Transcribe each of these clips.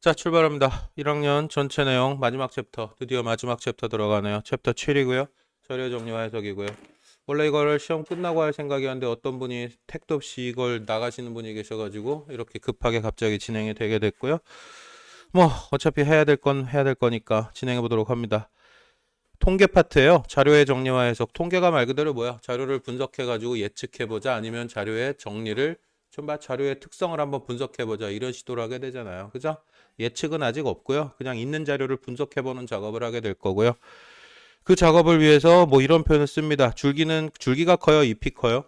자, 출발합니다. 1학년 전체 내용 마지막 챕터, 드디어 마지막 챕터 들어가네요. 챕터 7이고요. 자료 정리와 해석이고요. 원래 이거를 시험 끝나고 할 생각이었는데 어떤 분이 택도 없이 이걸 나가시는 분이 계셔가지고 이렇게 급하게 갑자기 진행이 되게 됐고요. 뭐 어차피 해야 될 건 해야 될 거니까 진행해 보도록 합니다. 통계 파트예요. 자료의 정리와 해석. 통계가 말 그대로 뭐야? 자료를 분석해가지고 예측해보자. 아니면 자료의 정리를 좀 봐. 자료의 특성을 한번 분석해보자. 이런 시도를 하게 되잖아요. 그죠? 예측은 아직 없고요. 그냥 있는 자료를 분석해보는 작업을 하게 될 거고요. 그 작업을 위해서 뭐 이런 표현을 씁니다. 줄기가 커요? 잎이 커요?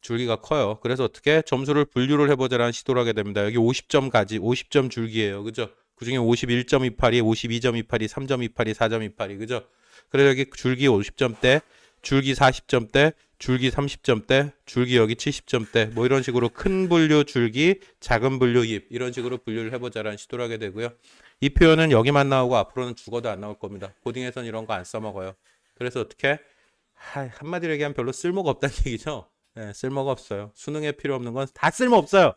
줄기가 커요. 그래서 어떻게 점수를 분류를 해보자라는 시도를 하게 됩니다. 여기 50점 줄기예요. 그죠? 그중에 51.28이, 52.28이, 3.28이, 4.28이, 그죠? 그래서 여기 줄기 50점대, 줄기 40점대, 줄기 30점대, 줄기 여기 70점대, 뭐 이런 식으로 큰 분류 줄기, 작은 분류 잎, 이런 식으로 분류를 해보자라는 시도를 하게 되고요. 이 표현은 여기만 나오고 앞으로는 죽어도 안 나올 겁니다. 고딩에서는 이런 거 안 써먹어요. 그래서 어떻게 한마디로 얘기하면 별로 쓸모가 없다는 얘기죠. 네, 쓸모가 없어요. 수능에 필요 없는 건 다 쓸모 없어요.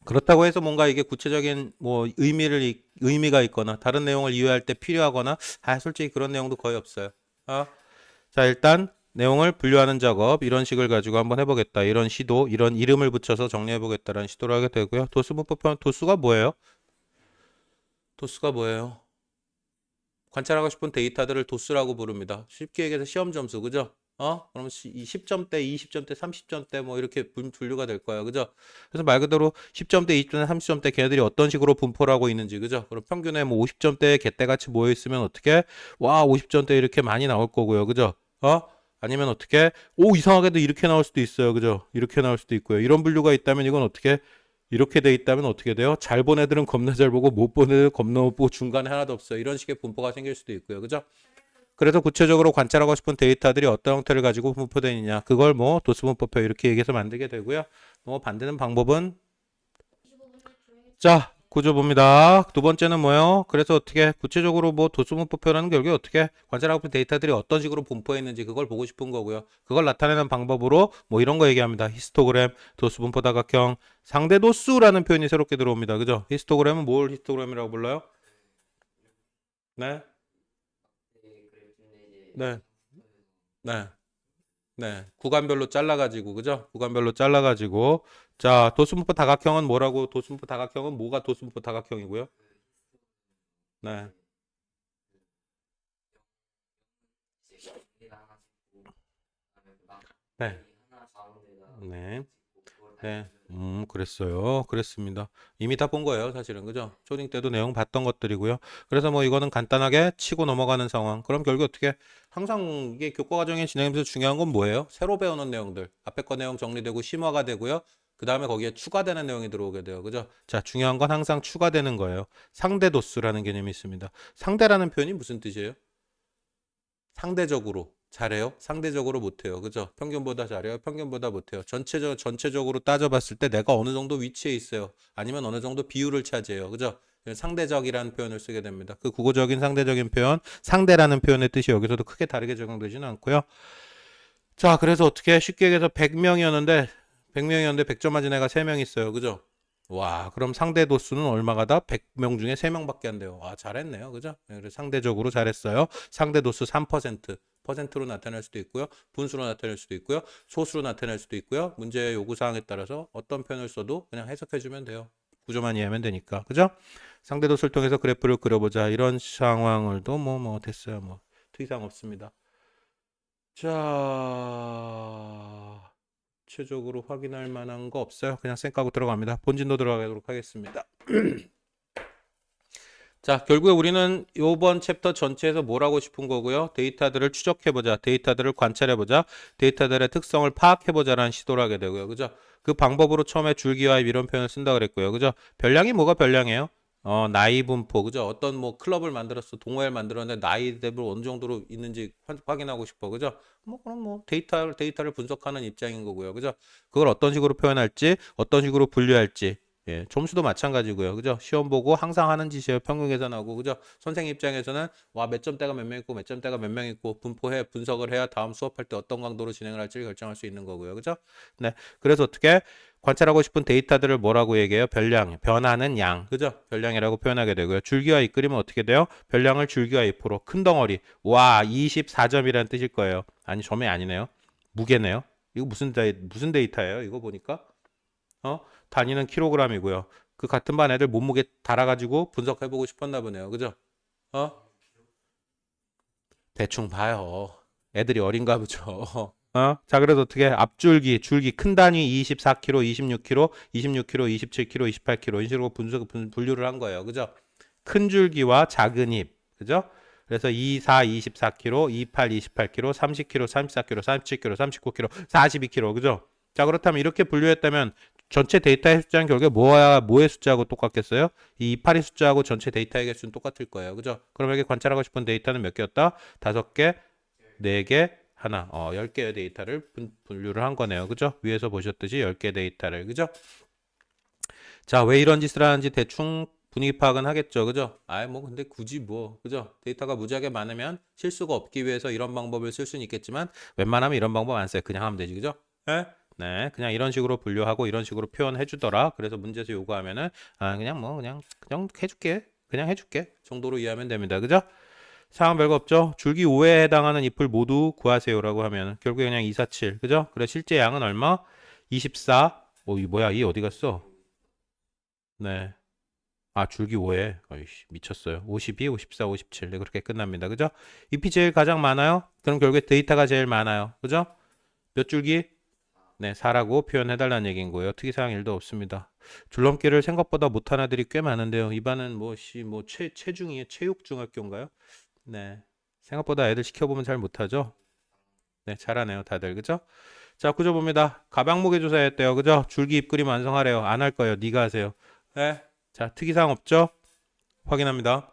그렇다고 해서 뭔가 이게 구체적인 뭐 의미가 있거나 다른 내용을 이해할 때 필요하거나 솔직히 그런 내용도 거의 없어요. 자, 일단 내용을 분류하는 작업 이런 식을 가지고 한번 해보겠다. 이런 시도, 이런 이름을 붙여서 정리해보겠다라는 시도를 하게 되고요. 도수분법 표현, 도수가 뭐예요? 도수가 뭐예요? 관찰하고 싶은 데이터들을 도수라고 부릅니다. 쉽게 얘기해서 시험 점수, 그죠? 그럼 10점대, 20점대, 30점대 뭐 이렇게 분류가 될 거예요. 그죠? 그래서 말 그대로 10점대, 20점대, 30점대 걔네들이 어떤 식으로 분포를 하고 있는지, 그죠? 그럼 평균에 뭐 50점대 개떼같이 모여 있으면 어떻게? 와, 50점대 이렇게 많이 나올 거고요. 그죠? 아니면 어떻게? 오, 이상하게도 이렇게 나올 수도 있어요. 그죠? 이렇게 나올 수도 있고요. 이런 분류가 있다면 이건 어떻게? 이렇게 돼 있다면 어떻게 돼요? 잘 본 애들은 겁나 잘 보고 못 본 애들은 겁나 못 보고 중간에 하나도 없어요. 이런 식의 분포가 생길 수도 있고요. 그죠? 그래서 구체적으로 관찰하고 싶은 데이터들이 어떤 형태를 가지고 분포되느냐. 그걸 뭐 도수분포표 이렇게 얘기해서 만들게 되고요. 뭐 만드는 방법은 자, 구조 봅니다. 두 번째는 뭐예요? 그래서 어떻게 구체적으로 뭐 도수분포표라는 게 결국에 어떻게 관찰하고 싶은 데이터들이 어떤 식으로 분포해 있는지 그걸 보고 싶은 거고요. 그걸 나타내는 방법으로 뭐 이런 거 얘기합니다. 히스토그램, 도수분포 다각형, 상대도수라는 표현이 새롭게 들어옵니다. 그죠? 히스토그램은 뭘 히스토그램이라고 불러요? 네? 네. 네. 네. 구간별로 잘라가지고, 그죠? 구간별로 잘라가지고. 자, 도수분포 다각형은 뭐라고? 도수분포 다각형은 뭐가 도수분포 다각형이고요? 네. 네. 네. 네. 그랬어요. 그랬습니다. 이미 다 본 거예요, 사실은. 그죠? 초딩 때도 내용 봤던 것들이고요. 그래서 뭐 이거는 간단하게 치고 넘어가는 상황. 그럼 결국 어떻게, 항상 이게 교과 과정에 진행하면서 중요한 건 뭐예요? 새로 배우는 내용들. 앞에 거 내용 정리되고 심화가 되고요. 그 다음에 거기에 추가되는 내용이 들어오게 돼요. 그죠? 자, 중요한 건 항상 추가되는 거예요. 상대도수라는 개념이 있습니다. 상대라는 표현이 무슨 뜻이에요? 상대적으로 잘해요? 상대적으로 못해요. 그죠? 평균보다 잘해요? 평균보다 못해요. 전체적으로 따져봤을 때 내가 어느 정도 위치에 있어요. 아니면 어느 정도 비율을 차지해요. 그죠? 상대적이라는 표현을 쓰게 됩니다. 그 국어적인 상대적인 표현, 상대라는 표현의 뜻이 여기서도 크게 다르게 적용되지는 않고요. 자, 그래서 어떻게 쉽게 얘기해서 100명이었는데 100점 맞은 애가 3명 있어요. 그죠? 와, 그럼 상대 도수는 얼마가 다? 100명 중에 3명밖에 안 돼요. 와, 잘했네요. 그죠? 네, 그래서 상대적으로 잘했어요. 상대 도수 3%. 퍼센트로 나타낼 수도 있고요. 분수로 나타낼 수도 있고요. 소수로 나타낼 수도 있고요. 문제 요구 사항에 따라서 어떤 표현을 써도 그냥 해석해 주면 돼요. 구조만 이해하면 되니까. 그죠? 상대 도수를 통해서 그래프를 그려보자. 이런 상황을도 뭐 됐어요. 뭐 특이사항 없습니다. 자, 구체적으로 확인할 만한 거 없어요. 그냥 쌩까고 들어갑니다. 본진도 들어가도록 하겠습니다. 자, 결국에 우리는 이번 챕터 전체에서 뭘 하고 싶은 거고요. 데이터들을 추적해보자. 데이터들을 관찰해보자. 데이터들의 특성을 파악해보자라는 시도를 하게 되고요. 그죠? 그 방법으로 처음에 줄기와 이런 표현을 쓴다 그랬고요. 그죠? 별량이 뭐가 별량이에요? 나이 분포, 그죠? 어떤 뭐 클럽을 만들었어, 동호회를 만들었는데 나이 대별 어느 정도로 있는지 확인하고 싶어, 그죠? 뭐 그럼 뭐 데이터를 분석하는 입장인 거고요, 그죠? 그걸 어떤 식으로 표현할지, 어떤 식으로 분류할지, 예, 점수도 마찬가지고요. 그죠? 시험 보고 항상 하는 짓이에요. 평균 계산하고. 그죠? 선생님 입장에서는 와, 몇 점대가 몇 명 있고 몇 점대가 몇 명 있고 분포해 분석을 해야 다음 수업할 때 어떤 강도로 진행을 할지를 결정할 수 있는 거고요. 그죠? 네. 그래서 어떻게 관찰하고 싶은 데이터들을 뭐라고 얘기해요? 별량, 변하는 양. 그죠? 별량이라고 표현하게 되고요. 줄기와 이끌이면 어떻게 돼요? 별량을 줄기와 입으로 큰 덩어리. 와, 24점이라는 뜻일 거예요. 아니, 점이 아니네요. 무게네요. 이거 무슨 데이터예요? 이거 보니까 단위는 킬로그램이고요. 그 같은 반 애들 몸무게 달아가지고 분석해보고 싶었나 보네요. 그죠? 어? 대충 봐요. 애들이 어린가 보죠. 자, 그래서 어떻게 줄기 큰 단위 24kg, 26kg, 26kg, 27kg, 28kg 이런 식으로 분류를 한 거예요. 그죠? 큰 줄기와 작은 잎. 그죠? 그래서 24, 24kg, 28, 28kg, 30kg, 34kg, 37kg, 39kg, 42kg. 그죠? 자, 그렇다면 이렇게 분류했다면 전체 데이터의 숫자는 결국에 뭐의 숫자하고 똑같겠어요? 이 이파리 숫자하고 전체 데이터의 개수는 똑같을 거예요. 그죠? 그럼 여기 관찰하고 싶은 데이터는 몇 개였다? 5개, 4개, 하나. 10개의 데이터를 분류를 한 거네요. 그죠? 위에서 보셨듯이 10개 데이터를. 그죠? 자, 왜 이런 짓을 하는지 대충 분위기 파악은 하겠죠. 그죠? 뭐, 근데 굳이 뭐, 그죠? 데이터가 무지하게 많으면 실수가 없기 위해서 이런 방법을 쓸 수는 있겠지만, 웬만하면 이런 방법 안 써요. 그냥 하면 되지. 그죠? 예? 네, 그냥 이런 식으로 분류하고 이런 식으로 표현해 주더라. 그래서 문제에서 요구하면은, 그냥 해줄게. 그냥 해줄게. 정도로 이해하면 됩니다. 그죠? 상황 별거 없죠? 줄기 5회에 해당하는 잎을 모두 구하세요라고 하면, 결국에 그냥 2, 4, 7. 그죠? 그래, 실제 양은 얼마? 24. 이 뭐야? 이 어디 갔어? 네. 줄기 5회. 어이씨, 미쳤어요. 52, 54, 57. 네, 그렇게 끝납니다. 그죠? 잎이 제일 가장 많아요? 그럼 결국에 데이터가 제일 많아요. 그죠? 몇 줄기? 네, 4라고 표현해달라는 얘기인 거예요. 특이사항 1도 없습니다. 줄넘기를 생각보다 못하는 애들이 꽤 많은데요. 이반은 체중이에요? 체육중학교인가요? 네. 생각보다 애들 시켜보면 잘 못하죠? 네, 잘하네요. 다들. 그죠? 자, 구조 봅니다. 가방무게 조사했대요. 그죠? 줄기 잎 그림 완성하래요. 안 할 거예요. 네가 하세요. 네. 자, 특이사항 없죠? 확인합니다.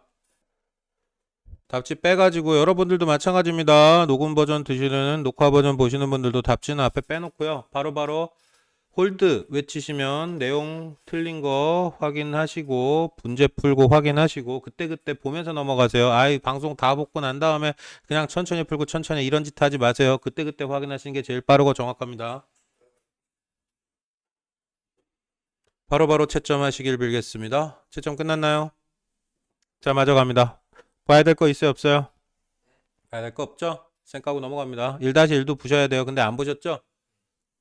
답지 빼가지고 여러분들도 마찬가지입니다. 녹음 버전 드시는 녹화 버전 보시는 분들도 답지는 앞에 빼놓고요. 바로바로 홀드 외치시면 내용 틀린 거 확인하시고 문제 풀고 확인하시고 그때그때 보면서 넘어가세요. 방송 다 보고 난 다음에 그냥 천천히 풀고 천천히 이런 짓 하지 마세요. 그때그때 확인하시는 게 제일 빠르고 정확합니다. 바로바로 채점하시길 빌겠습니다. 채점 끝났나요? 자, 마저 갑니다. 봐야 될 거 있어요, 없어요? 봐야 될 거 없죠? 쌩 까고 넘어갑니다. 1-1도 보셔야 돼요. 근데 안 보셨죠?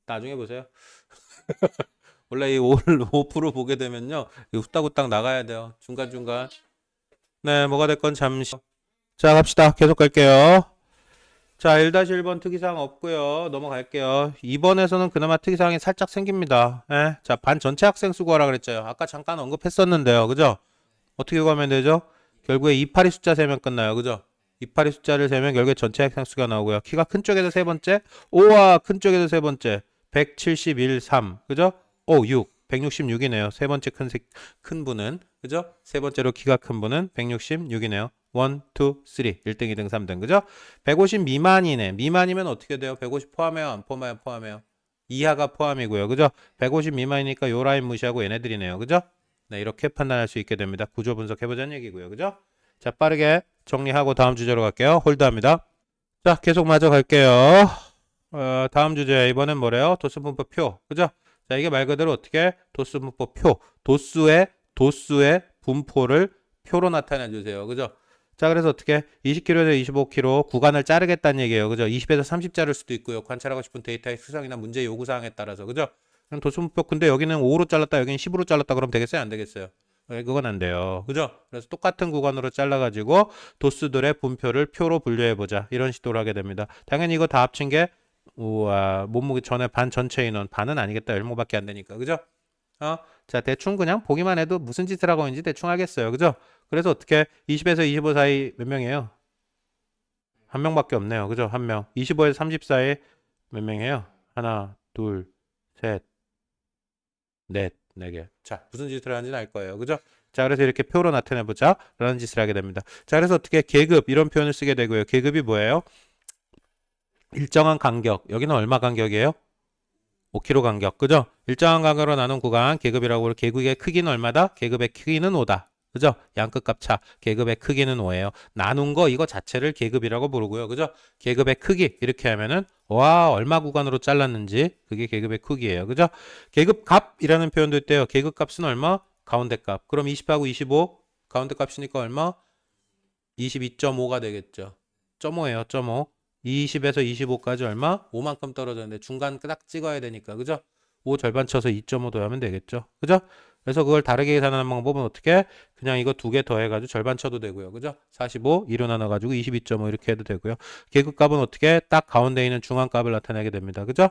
나중에 보세요. 원래 이 5% 보게 되면요. 후딱후딱 나가야 돼요. 중간중간. 네, 뭐가 됐건 잠시. 자, 갑시다. 계속 갈게요. 자, 1-1번 특이사항 없고요. 넘어갈게요. 2번에서는 그나마 특이사항이 살짝 생깁니다. 예? 자, 반 전체 학생 수 구하라 그랬죠. 아까 잠깐 언급했었는데요. 그죠? 어떻게 구하면 되죠? 결국에 이파리 숫자 세면 끝나요. 그죠? 이파리 숫자를 세면 결국에 전체 학생 수가 나오고요. 키가 큰 쪽에서 세 번째, 5와 큰 쪽에서 세 번째, 171, 3. 그죠? 6. 166이네요. 세 번째 큰 분은. 그죠? 세 번째로 키가 큰 분은 166이네요. 1, 2, 3. 1등, 2등, 3등. 그죠? 150 미만이네. 미만이면 어떻게 돼요? 150 포함해요? 안 포함해요? 포함해요? 이하가 포함이고요. 그죠? 150 미만이니까 요 라인 무시하고 얘네들이네요. 그죠? 네, 이렇게 판단할 수 있게 됩니다. 구조 분석해보자는 얘기고요. 그죠? 자, 빠르게 정리하고 다음 주제로 갈게요. 홀드합니다. 자, 계속 마저 갈게요. 다음 주제 이번엔 뭐래요? 도수 분포 표. 그죠? 자, 이게 말 그대로 어떻게 도수 분포 표. 도수의 분포를 표로 나타내 주세요. 그죠? 자, 그래서 어떻게 20km에서 25km 구간을 자르겠다는 얘기예요. 그죠? 20에서 30 자를 수도 있고요. 관찰하고 싶은 데이터의 수상이나 문제 요구 사항에 따라서. 그죠? 그럼 도수 분포 근데 여기는 5로 잘랐다, 여기는 10으로 잘랐다 그러면 되겠어요? 안 되겠어요? 그건 안 돼요. 그죠? 그래서 똑같은 구간으로 잘라가지고 도수들의 분표를 표로 분류해보자. 이런 시도를 하게 됩니다. 당연히 이거 다 합친 게 우와, 몸무게 전에 반 전체 인원 반은 아니겠다. 10명밖에 안 되니까. 그죠? 자, 대충 그냥 보기만 해도 무슨 짓을 하고 있는지 대충 알겠어요. 그죠? 그래서 어떻게 20에서 25 사이 몇 명이에요? 한 명밖에 없네요. 그죠? 한 명. 25에서 30 사이 몇 명이에요? 하나, 둘, 셋, 넷, 네 개. 자, 무슨 짓을 하는지는 알 거예요. 그죠? 자, 그래서 이렇게 표로 나타내보자. 라는 짓을 하게 됩니다. 자, 그래서 어떻게 계급, 이런 표현을 쓰게 되고요. 계급이 뭐예요? 일정한 간격. 여기는 얼마 간격이에요? 5km 간격. 그죠? 일정한 간격으로 나눈 구간 계급이라고 그러고 계급의 크기는 얼마다? 계급의 크기는 5다. 그죠? 양끝값 차. 계급의 크기는 5예요. 나눈 거 이거 자체를 계급이라고 부르고요. 그죠? 계급의 크기 이렇게 하면은 와 얼마 구간으로 잘랐는지 그게 계급의 크기예요. 그죠? 계급 값이라는 표현도 있대요. 계급 값은 얼마? 가운데 값. 그럼 20하고 25 가운데 값이니까 얼마? 22.5가 되겠죠. 0.5예요. 0.5. 20에서 25까지 얼마? 5만큼 떨어졌는데 중간 딱 찍어야 되니까. 그죠? 5 절반 쳐서 2.5 더하면 되겠죠. 그죠? 그래서 그걸 다르게 계산하는 방법은 어떻게? 그냥 이거 두 개 더해가지고 절반 쳐도 되고요. 그죠? 45, 2로 나눠가지고 22.5 이렇게 해도 되고요. 계급값은 어떻게? 딱 가운데 있는 중앙값을 나타내게 됩니다. 그죠?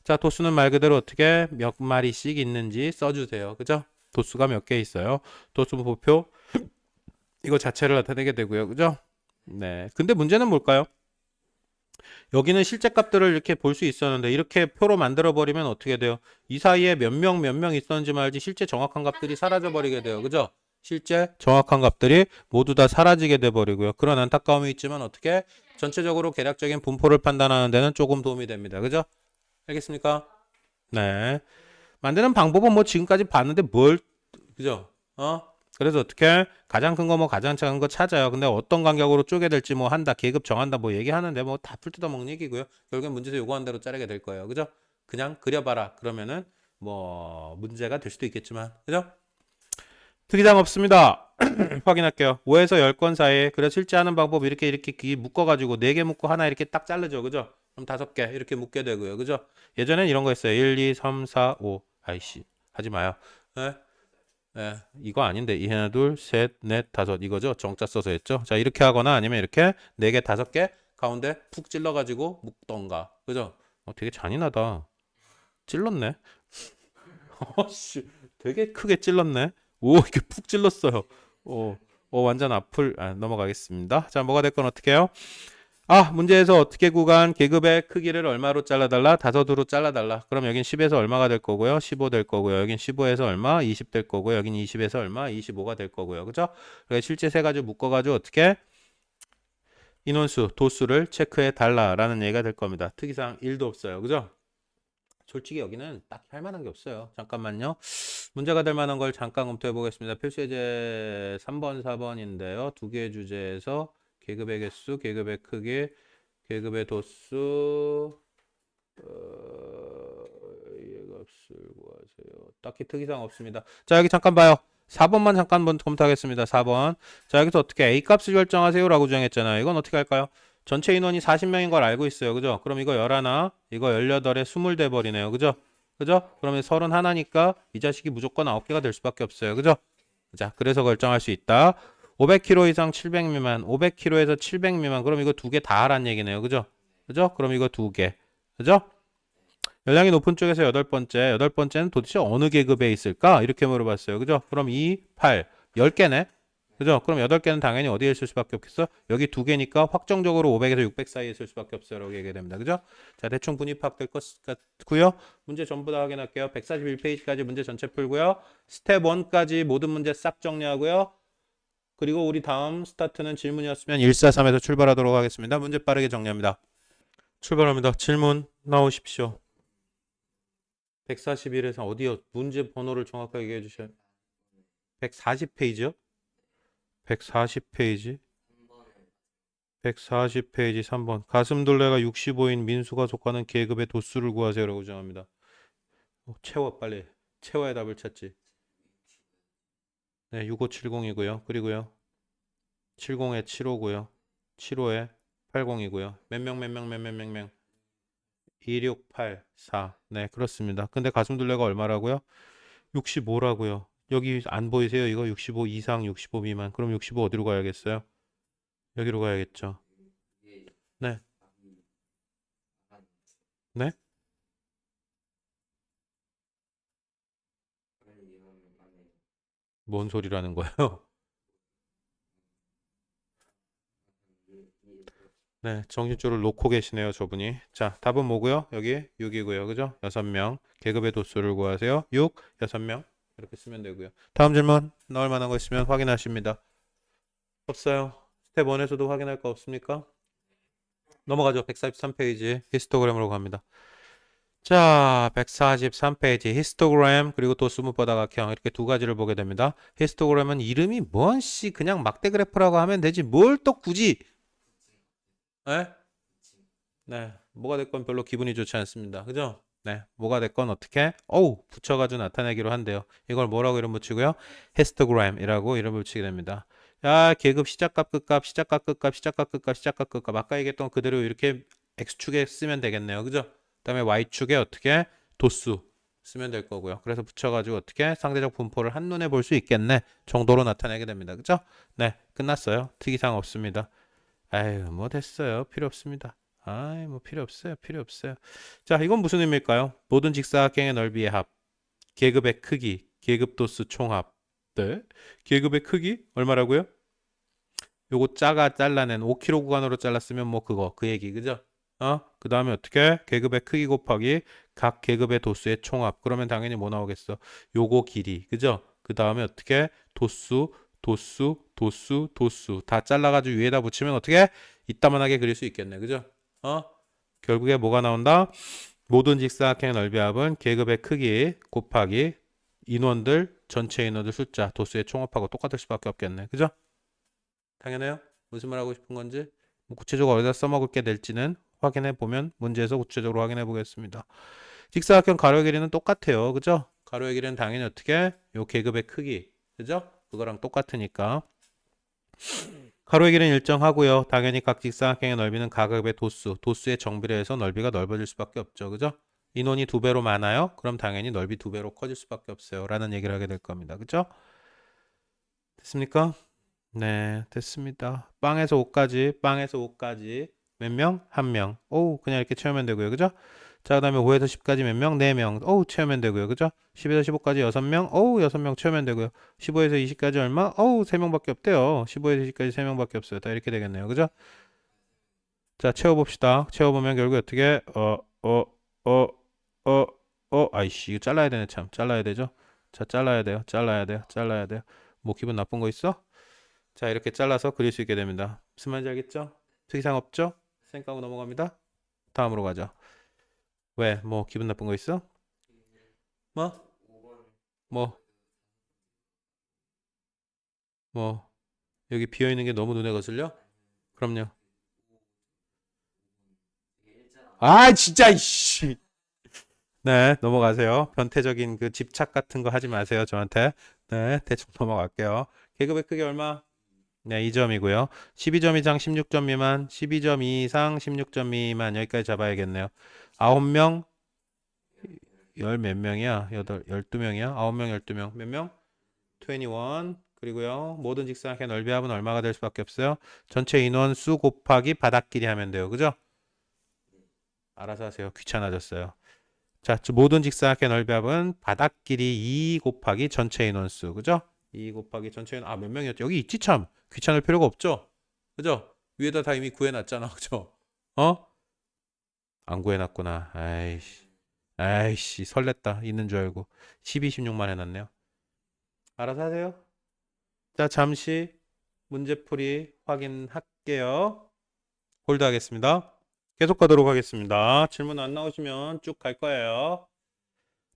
자, 도수는 말 그대로 어떻게 몇 마리씩 있는지 써주세요. 그죠? 도수가 몇 개 있어요. 도수 보표 이거 자체를 나타내게 되고요. 그죠? 네. 근데 문제는 뭘까요? 여기는 실제 값들을 이렇게 볼 수 있었는데 이렇게 표로 만들어 버리면 어떻게 돼요? 이 사이에 몇 명 있었는지 말지 실제 정확한 값들이 사라져 버리게 돼요. 그죠? 실제 정확한 값들이 모두 다 사라지게 돼 버리고요. 그런 안타까움이 있지만 어떻게 전체적으로 계략적인 분포를 판단하는 데는 조금 도움이 됩니다. 그죠? 알겠습니까? 네. 만드는 방법은 뭐 지금까지 봤는데 뭘 그죠? 그래서 어떻게 가장 큰 거 뭐 가장 작은 거 찾아요. 근데 어떤 간격으로 쪼개 될지 뭐 한다, 계급 정한다 뭐 얘기하는데 뭐 다 풀 뜯어 먹는 얘기고요. 결국엔 문제에서 요구한 대로 자르게 될 거예요. 그죠? 그냥 그려봐라. 그러면은 뭐 문제가 될 수도 있겠지만, 그죠? 특이사항 없습니다. 확인할게요. 5에서 10건 사이에 그래서 실제 하는 방법 이렇게 묶어가지고 4개 묶고 하나 이렇게 딱 자르죠. 그죠? 그럼 5개 이렇게 묶게 되고요. 그죠? 예전엔 이런 거 했어요. 1, 2, 3, 4, 5. 아이씨 하지 마요. 네? 네, 이거 아닌데 이 하나 둘 셋 넷 다섯 이거죠. 정자 써서 했죠. 자 이렇게 하거나 아니면 이렇게 4개 5개 가운데 푹 찔러 가지고 묶던가 그죠? 되게 잔인하다. 찔렀네. 어씨 되게 크게 찔렀네. 오 이렇게 푹 찔렀어요. 완전 앞을 넘어가겠습니다. 자 뭐가 됐건 어떻게 해요? 문제에서 어떻게 구간 계급의 크기를 얼마로 잘라달라? 다섯으로 잘라달라. 그럼 여긴 10에서 얼마가 될 거고요? 15 될 거고요. 여긴 15에서 얼마? 20 될 거고요. 여긴 20에서 얼마? 25가 될 거고요. 그죠? 그래서 실제 세 가지 묶어가지고 어떻게? 인원수, 도수를 체크해 달라라는 얘기가 될 겁니다. 특이사항 1도 없어요. 그죠? 솔직히 여기는 딱 할 만한 게 없어요. 잠깐만요. 문제가 될 만한 걸 잠깐 검토해 보겠습니다. 필수예제 3번, 4번인데요. 두 개의 주제에서 계급의 개수, 계급의 크기, 계급의 도수, 이 값을 구하세요. 딱히 특이사항 없습니다. 자, 여기 잠깐 봐요. 4번만 잠깐 검토하겠습니다. 4번. 자, 여기서 어떻게 A 값을 결정하세요? 라고 주장했잖아요. 이건 어떻게 할까요? 전체 인원이 40명인 걸 알고 있어요. 그죠? 그럼 이거 11, 이거 18에 20 돼버리네요. 그죠? 그죠? 그러면 31이니까 이 자식이 무조건 9개가 될 수밖에 없어요. 그죠? 자, 그래서 결정할 수 있다. 500kg 이상 700 미만, 500kg에서 700 미만. 그럼 이거 두 개 다 하란 얘기네요. 그죠? 그죠? 그럼 이거 두 개. 그죠? 열량이 높은 쪽에서 여덟 번째는 도대체 어느 계급에 있을까? 이렇게 물어봤어요. 그죠? 그럼 2, 8, 10개네. 그죠? 그럼 8개는 당연히 어디에 있을 수밖에 없겠어? 여기 두 개니까 확정적으로 500에서 600 사이에 있을 수밖에 없어요. 라고 얘기가 됩니다. 그죠? 자, 대충 분입학 될 것 같고요. 문제 전부 다 확인할게요. 141페이지까지 문제 전체 풀고요. 스텝 1까지 모든 문제 싹 정리하고요. 그리고 우리 다음 스타트는 질문이었으면 143에서 출발하도록 하겠습니다. 문제 빠르게 정리합니다. 출발합니다. 질문 나오십시오. 141에서 어디요? 문제 번호를 정확하게 얘기해 주셔요. 140페이지요? 140페이지. 140페이지 3번. 가슴둘레가 65인 민수가 속하는 계급의 도수를 구하세요라고 주장합니다. 채워 빨리. 채워야 답을 찾지. 네, 6570이고요. 그리고요. 70에 75고요. 75에 80이고요. 몇 명. 2684. 네, 그렇습니다. 근데 가슴둘레가 얼마라고요? 65라고요. 여기 안 보이세요? 이거 65 이상, 65 미만. 그럼 65 어디로 가야겠어요? 여기로 가야겠죠. 네. 네? 뭔 소리라는 거예요? 네, 정신줄을 놓고 계시네요, 저분이. 자, 답은 뭐고요? 여기 6이고요. 그죠? 6명. 계급의 도수를 구하세요. 6, 6명. 이렇게 쓰면 되고요. 다음 질문 넣을 만한 거 있으면 확인하십니다. 없어요. 스텝 1에서도 확인할 거 없습니까? 넘어가죠. 143페이지 히스토그램으로 갑니다. 자, 143페이지 히스토그램 그리고 도수문법다각형 이렇게 두 가지를 보게 됩니다. 히스토그램은 이름이 뭔씨 그냥 막대 그래프라고 하면 되지 뭘 또 굳이 에? 네, 뭐가 됐건 별로 기분이 좋지 않습니다. 그죠? 네, 뭐가 됐건 어떻게 어우 붙여가지고 나타내기로 한대요. 이걸 뭐라고 이름 붙이고요? 히스토그램이라고 이름 붙이게 됩니다. 자, 계급 시작값 끝값 시작값 끝값 시작값 끝값 시작값 끝값 아까 얘기했던 그대로 이렇게 x축에 쓰면 되겠네요. 그죠? 그다음에 y축에 어떻게 도수 쓰면 될 거고요. 그래서 붙여가지고 어떻게 상대적 분포를 한눈에 볼 수 있겠네 정도로 나타내게 됩니다. 그죠? 네, 끝났어요. 특이사항 없습니다. 아유, 뭐 됐어요. 필요 없습니다. 아이, 뭐 필요 없어요. 필요 없어요. 자, 이건 무슨 의미일까요? 모든 직사각형의 넓이의 합, 계급의 크기, 계급 도수 총합. 네. 계급의 크기 얼마라고요? 요거 잘라낸 5km 구간으로 잘랐으면 뭐 그거 그 얘기 그죠? 그 다음에 어떻게 계급의 크기 곱하기 각 계급의 도수의 총합 그러면 당연히 뭐 나오겠어? 요거 길이 그죠? 그 다음에 어떻게 도수 다 잘라가지고 위에다 붙이면 어떻게 이따만하게 그릴 수 있겠네 그죠? 결국에 뭐가 나온다? 모든 직사각형의 넓이 합은 계급의 크기 곱하기 인원들 전체 인원들 숫자 도수의 총합하고 똑같을 수밖에 없겠네 그죠? 당연해요. 무슨 말 하고 싶은 건지 뭐 구체적으로 어디다 써먹을 게 될지는 확인해 보면 문제에서 구체적으로 확인해 보겠습니다. 직사각형 가로의 길이는 똑같아요. 그죠? 가로의 길이는 당연히 어떻게? 요 계급의 크기. 그죠? 그거랑 똑같으니까. 가로의 길이는 일정하고요. 당연히 각 직사각형의 넓이는 가급의 도수의 정비례해서 넓이가 넓어질 수밖에 없죠. 그죠? 인원이 2배로 많아요. 그럼 당연히 넓이 2배로 커질 수밖에 없어요. 라는 얘기를 하게 될 겁니다. 그죠? 됐습니까? 네, 됐습니다. 빵에서 5까지 몇 명? 한 명. 오, 그냥 이렇게 채우면 되고요. 그죠? 자, 그다음에 5에서 10까지 몇 명? 4명. 오, 채우면 되고요. 그죠? 10에서 15까지 6명. 오, 6명 채우면 되고요. 15에서 20까지 얼마? 오, 3명밖에 없대요. 15에서 20까지 3명밖에 없어요. 다 이렇게 되겠네요. 그죠? 자, 채워봅시다. 채워보면 결국 어떻게 어, 어, 아이씨, 이거 잘라야 되네 참. 잘라야 되죠? 자, 잘라야 돼요. 잘라야 돼요. 잘라야 돼요. 뭐 기분 나쁜 거 있어? 자, 이렇게 잘라서 그릴 수 있게 됩니다. 무슨 말인지 알겠죠? 특이사항 없죠? 생각하고 넘어갑니다. 다음으로 가죠. 왜? 뭐 기분 나쁜 거 있어? 뭐? 뭐? 뭐? 여기 비어 있는 게 너무 눈에 거슬려? 그럼요. 아, 진짜 이씨. 네, 넘어가세요. 변태적인 그 집착 같은 거 하지 마세요, 저한테. 네, 대충 넘어갈게요. 계급의 크기 얼마? 네, 2점이고요. 12점 이상 16점 미만, 12점 이상 16점 미만 여기까지 잡아야겠네요. 9명, 열 몇 명이야? 12명이야? 9명, 12명. 몇 명? 21. 그리고요. 모든 직사각의 넓이 합은 얼마가 될 수밖에 없어요? 전체 인원 수 곱하기 바닥끼리 하면 돼요. 그죠? 알아서 하세요. 귀찮아졌어요. 자, 모든 직사각의 넓이 합은 바닥끼리 2 곱하기 전체 인원 수. 그죠? 2 곱하기 전체 인원. 아, 몇 명이었죠? 여기 있지 참. 귀찮을 필요가 없죠? 그죠? 위에다 다 이미 구해놨잖아. 그죠? 어? 안 구해놨구나. 아이씨. 아이씨. 설렜다. 있는 줄 알고. 12, 16만 해놨네요. 알아서 하세요. 자, 잠시 문제풀이 확인할게요. 홀드하겠습니다. 계속 가도록 하겠습니다. 질문 안 나오시면 쭉 갈 거예요.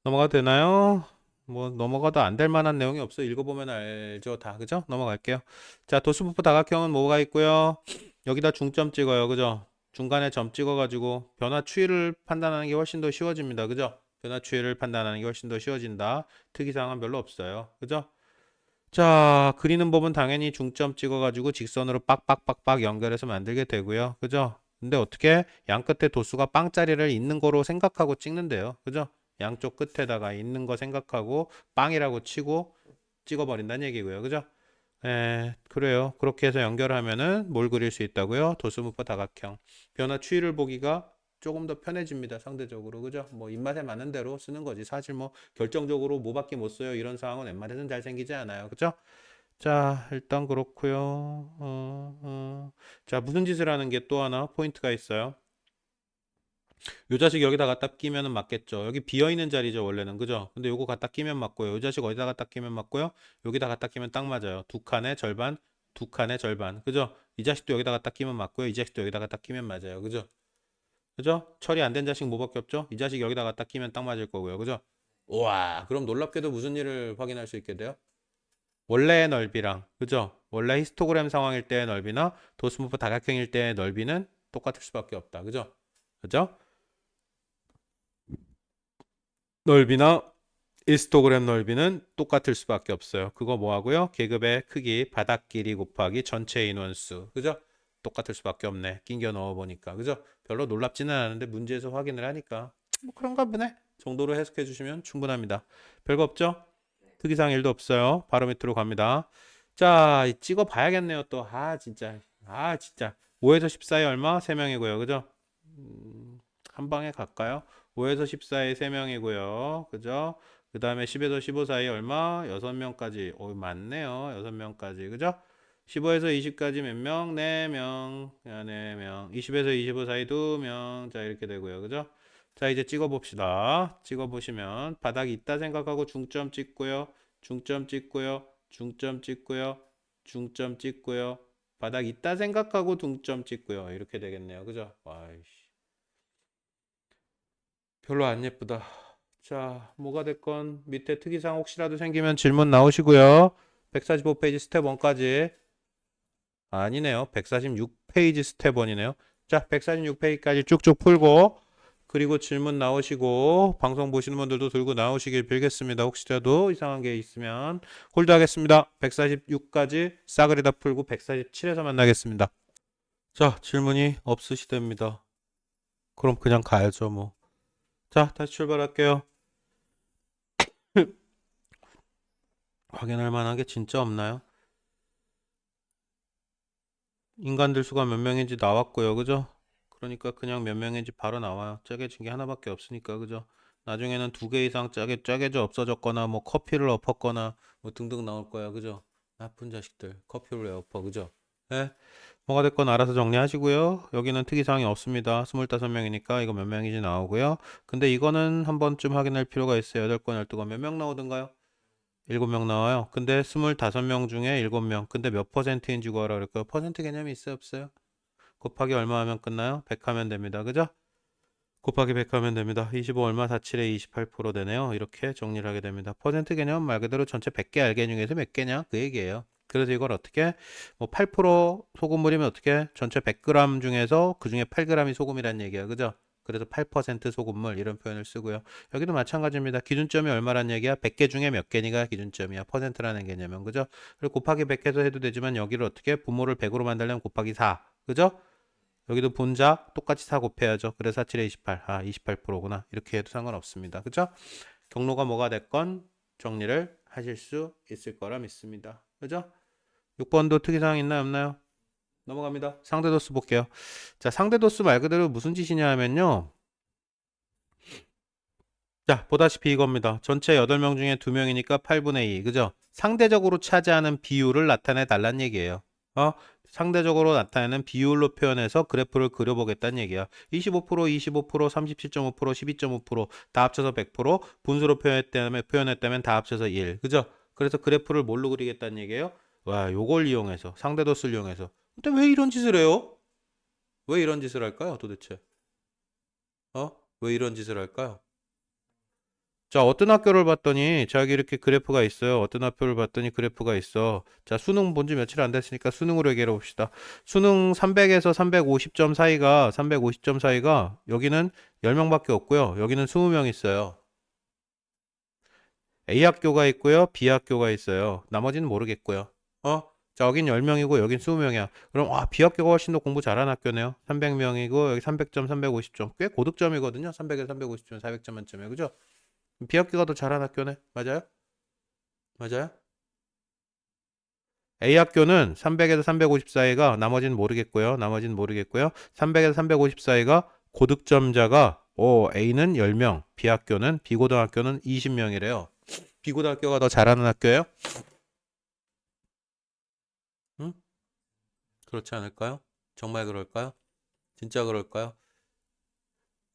넘어가도 되나요? 뭐 넘어가도 안 될 만한 내용이 없어. 읽어보면 알죠. 다 그죠? 넘어갈게요. 자, 도수분포 다각형은 뭐가 있고요? 여기다 중점 찍어요. 그죠? 중간에 점 찍어가지고 변화 추이를 판단하는 게 훨씬 더 쉬워집니다. 그죠? 변화 추이를 판단하는 게 훨씬 더 쉬워진다. 특이사항은 별로 없어요. 그죠? 자, 그리는 법은 당연히 중점 찍어가지고 직선으로 빡빡빡빡 연결해서 만들게 되고요. 그죠? 근데 어떻게 양 끝에 도수가 빵자리를 있는 거로 생각하고 찍는데요. 그죠? 양쪽 끝에다가 있는 거 생각하고 빵이라고 치고 찍어버린다는 얘기고요. 그죠? 그래요. 그렇게 해서 연결하면은 뭘 그릴 수 있다고요? 도수문법 다각형. 변화 추이를 보기가 조금 더 편해집니다. 상대적으로. 그죠? 뭐 입맛에 맞는 대로 쓰는 거지. 사실 뭐 결정적으로 뭐밖에 못 써요. 이런 상황은 웬만해서는 잘 생기지 않아요. 그죠? 자, 일단 그렇고요. 자, 무슨 짓을 하는 게 또 하나 포인트가 있어요. 요 자식 여기다 갖다 끼면은 맞겠죠. 여기 비어있는 자리죠, 원래는. 그죠? 근데 요거 갖다 끼면 맞고요. 요 자식 어디다 갖다 끼면 맞고요. 여기다 갖다 끼면 딱 맞아요. 두 칸의 절반, 두 칸의 절반. 그죠? 이 자식도 여기다 갖다 끼면 맞고요. 이 자식도 여기다 갖다 끼면 맞아요. 그죠? 그죠? 처리 안 된 자식 뭐밖에 없죠? 이 자식 여기다 갖다 끼면 딱 맞을 거고요. 그죠? 우와, 그럼 놀랍게도 무슨 일을 확인할 수 있게 돼요? 원래의 넓이랑, 그죠? 원래 히스토그램 상황일 때의 넓이나 도스모프 다각형일 때의 넓이는 똑같을 수밖에 없다. 그죠? 그죠? 넓이나 히스토그램 넓이는 똑같을 수밖에 없어요. 그거 뭐 하고요? 계급의 크기, 바닥 길이 곱하기 전체 인원수. 그죠? 똑같을 수밖에 없네. 낑겨 넣어 보니까. 그죠? 별로 놀랍지는 않은데 문제에서 확인을 하니까 뭐 그런가 보네. 정도로 해석해 주시면 충분합니다. 별거 없죠? 특이사항 1도 없어요. 바로 밑으로 갑니다. 자, 찍어 봐야겠네요. 또. 아, 진짜. 아, 진짜. 5에서 14에 얼마? 3명이고요. 그죠? 한 방에 갈까요? 5에서 14에 3명이고요. 그죠? 그 다음에 10에서 15 사이 얼마? 6명까지. 오, 많네요. 6명까지. 그죠? 15에서 20까지 몇 명? 4명. 야, 4명. 20에서 25 사이 2명. 자, 이렇게 되고요. 그죠? 자, 이제 찍어 봅시다. 찍어 보시면 바닥이 있다 생각하고 중점 찍고요. 중점 찍고요. 중점 찍고요. 중점 찍고요. 바닥 있다 생각하고 중점 찍고요. 이렇게 되겠네요. 그죠? 와이씨. 별로 안 예쁘다. 자, 뭐가 됐건 밑에 특이사항 혹시라도 생기면 질문 나오시고요. 145페이지 스텝 1까지. 아니네요. 146페이지 스텝 1이네요. 자, 146페이지까지 쭉쭉 풀고 그리고 질문 나오시고 방송 보시는 분들도 들고 나오시길 빌겠습니다. 혹시라도 이상한 게 있으면 홀드하겠습니다. 146까지 싸그리 다 풀고 147에서 만나겠습니다. 자, 질문이 없으시답니다. 그럼 그냥 가야죠, 뭐. 자, 다시 출발할게요. 확인할 만한 게 진짜 없나요? 인간들 수가 몇 명인지 나왔고요. 그죠? 그러니까 그냥 몇 명인지 바로 나와요. 짜개진 게 하나밖에 없으니까. 그죠? 나중에는 2개 이상 짜개져 없어졌거나 뭐 커피를 엎었거나 뭐 등등 나올 거야. 그죠? 나쁜 자식들. 커피를 왜 엎어. 그죠? 예? 뭐가 됐건 알아서 정리하시고요. 여기는 특이사항이 없습니다. 25명이니까 이거 몇 명인지 나오고요. 근데 이거는 한 번쯤 확인할 필요가 있어요. 8건, 12건 몇 명 나오던가요? 7명 나와요. 근데 25명 중에 7명. 근데 몇 퍼센트인지 구하라 그럴까요? 퍼센트 개념이 있어요, 없어요? 곱하기 얼마 하면 끝나요? 100 하면 됩니다. 그죠? 곱하기 100 하면 됩니다. 25 얼마? 47에 28% 되네요. 이렇게 정리를 하게 됩니다. 퍼센트 개념 말 그대로 전체 100개 알개 중에서 몇 개냐? 그 얘기예요. 그래서 이걸 어떻게? 뭐 8% 소금물이면 어떻게? 전체 100g 중에서 그 중에 8g이 소금이란 얘기야. 그죠? 그래서 8% 소금물 이런 표현을 쓰고요. 여기도 마찬가지입니다. 기준점이 얼마란 얘기야? 100개 중에 몇 개니가 기준점이야. 퍼센트라는 개념은. 그죠? 그리고 곱하기 100해서 해도 되지만 여기를 어떻게? 분모를 100으로 만들려면 곱하기 4. 그죠? 여기도 분자 똑같이 4 곱해야죠. 그래서 47에 28. 아, 28%구나. 이렇게 해도 상관없습니다. 그죠? 경로가 뭐가 됐건 정리를 하실 수 있을 거라 믿습니다. 그죠? 6번도 특이사항 있나요? 없나요? 넘어갑니다. 상대도수 볼게요. 자, 상대도수 말 그대로 무슨 짓이냐 하면요. 자, 보다시피 이겁니다. 전체 8명 중에 2명이니까 8분의 2. 그죠? 상대적으로 차지하는 비율을 나타내 달란 얘기예요. 상대적으로 나타내는 비율로 표현해서 그래프를 그려보겠다는 얘기야. 25%, 25%, 37.5%, 12.5%다 합쳐서 100%, 분수로 표현했다면 다 합쳐서 1. 그죠? 그래서 그래프를 뭘로 그리겠다는 얘기예요? 와, 요걸 이용해서, 상대도수를 이용해서. 근데 왜 이런 짓을 해요? 왜 이런 짓을 할까요, 도대체? 왜 이런 짓을 할까요? 자, 어떤 학교를 봤더니 자기 이렇게 그래프가 있어요. 어떤 학교를 봤더니 그래프가 있어. 자, 수능 본 지 며칠 안 됐으니까 수능으로 얘기해 봅시다. 수능 300에서 350점 사이가 350점 사이가 여기는 10명밖에 없고요. 여기는 20명 있어요. A 학교가 있고요. B 학교가 있어요. 나머지는 모르겠고요. 자, 여긴 10명이고 여긴 20명이야. 그럼 B 학교가 훨씬 더 공부 잘하는 학교네요. 300명이고 여기 300점, 350점. 꽤 고득점이거든요. 300에서 350점, 400점 만점에. 그죠? B학교가 더 잘하는 학교네. 맞아요? 맞아요? A학교는 300에서 350 사이가 나머지는 모르겠고요. 나머지는 모르겠고요. 300에서 350 사이가 고득점자가 A는 10명, B고등학교는 20명이래요. B고등학교가 더 잘하는 학교예요? 응? 그렇지 않을까요? 정말 그럴까요? 진짜 그럴까요?